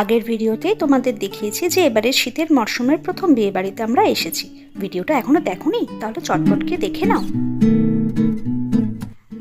আগের ভিডিওতে তোমাদের দেখিয়েছি যে এবারে শীতের মরশুমের প্রথম বিয়ে বাড়িতে আমরা এসেছি। ভিডিওটা এখনো দেখোনি? তাহলে চটপট গিয়ে দেখে নাও।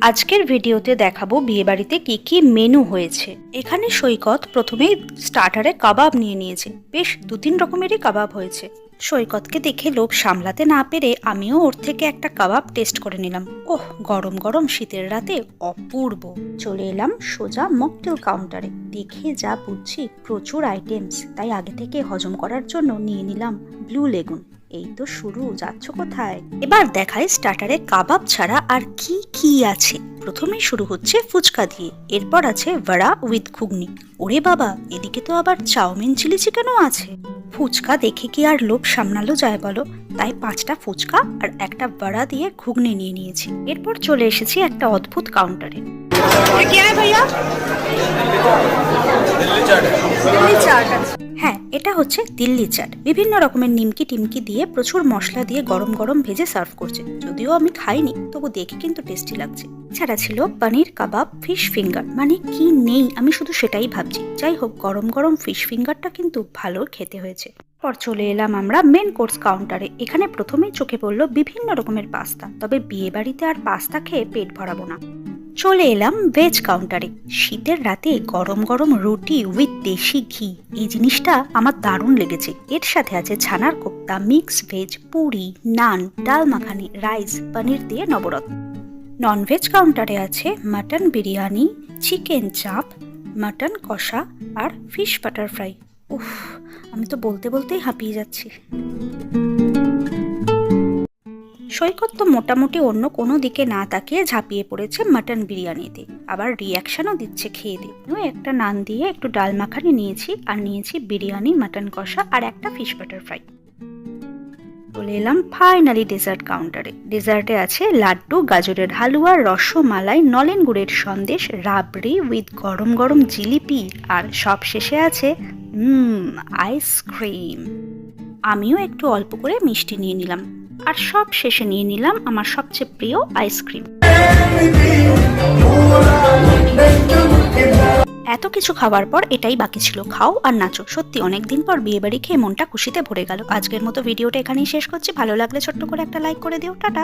আজকের ভিডিওতে দেখাবো বিয়ে বাড়িতে কি কি মেনু হয়েছে। এখানে সৈকত প্রথমেই স্টার্টারে কাবাব নিয়ে নিয়েছে। বেশ 2-3 রকমেরই কাবাব হয়েছে। সৈকতকে দেখে লোভ সামলাতে না পেরে আমিও ওর থেকে একটা কাবাব টেস্ট করে নিলাম। ওহ, গরম গরম শীতের রাতে অপূর্ব। চলে এলাম সোজা মকটেল কাউন্টারে। দেখে যা বুঝছি প্রচুর আইটেমস, তাই আগে থেকে হজম করার জন্য নিয়ে নিলাম ব্লু লেগুন। এই তো শুরু, যাচ্ছ কোথায়? এবার দেখাই স্টার্টারে কাবাব ছাড়া আর কি কি আছে। প্রথমেই শুরু হচ্ছে ফুচকা দিয়ে, এরপর আছে ভাড়া উইথ ঘুগনি। ওরে বাবা, এদিকে তো আবার চাউমিন চিলি চিকেনও আছে। ফুচকা দেখে কি আর লোভ সামলালো যায় বলো, তাই 5টা ফুচকা আর একটা ভাড়া দিয়ে ঘুগনি নিয়ে নিয়েছি। এরপর চলে এসেছি একটা অদ্ভুত কাউন্টারে। হ্যাঁ, এটা হচ্ছে দিল্লি চাট। বিভিন্ন রকমের নিমকি টিমকি দিয়ে প্রচুর মশলা দিয়ে গরম গরম ভেজে সার্ভ করছে। যদিও আমি খাইনি, তবু দেখে কিন্তু টেস্টি লাগছে। ছাড়া ছিল পনির কাবাব, ফিশ ফিঙ্গার, মানে কি নেই আমি শুধু সেটাই ভাবছি। যাই হোক, গরম গরম ফিশ ফিঙ্গারটা কিন্তু ভালো খেতে হয়েছে। পর চলে এলাম আমরা মেন কোর্স কাউন্টারে। এখানে প্রথমেই চোখে পড়লো বিভিন্ন রকমের পাস্তা, তবে বিয়ে বাড়িতে আর পাস্তা খেয়ে পেট ভরাবো না। চলে এলাম ভেজ কাউন্টারে। শীতের রাতে গরম গরম রুটি উইথ দেশি ঘি, এই জিনিসটা আমার দারুণ লেগেছে। এর সাথে আছে ছানার কোপ্তা, মিক্স ভেজ, পুরি, নান, ডাল মাখানি, রাইস, পনির দিয়ে নবরত্ন। ননভেজ কাউন্টারে আছে মাটন বিরিয়ানি, চিকেন চাপ, মাটন কষা আর ফিশ বাটার ফ্রাই। উফ, আমি তো বলতে বলতেই হাঁপিয়ে যাচ্ছি। সৈকত তো মোটামুটি অন্য কোনো দিকে না তাকিয়ে ঝাঁপিয়ে পড়েছে মাটন বিরিয়ানিতে, আবার রিয়াকশনও দিচ্ছে খেয়ে দিয়ে। একটা নান দিয়ে একটু ডাল মাখানি নিয়েছি, আর নিয়েছি বিরিয়ানি, মাটন কষা আর একটা ফিশ বাটার ফ্রাই। চলে এলাম ফাইনালি ডেজার্ট কাউন্টারে। ডেজার্টে আছে লাড্ডু, গাজরের হালুয়া, রসমালাই, নলেন গুড়ের সন্দেশ, রাবড়ি উইথ গরম গরম জিলিপি, আর সব শেষে আছে আইসক্রিম। আমিও একটু অল্প করে মিষ্টি নিয়ে নিলাম, আর সব শেষে নিয়ে নিলাম আমার সবচেয়ে প্রিয় আইসক্রিম। এত কিছু খাওয়ার পর এটাই বাকি ছিল, খাও আর নাচো। সত্যি অনেকদিন পর বিয়ে বাড়ি খেয়ে মনটা খুশিতে ভরে গেল। আজকের মতো ভিডিওটা এখানেই শেষ করছি। ভালো লাগলে ছোট্ট করে একটা লাইক করে দিও। টাটা।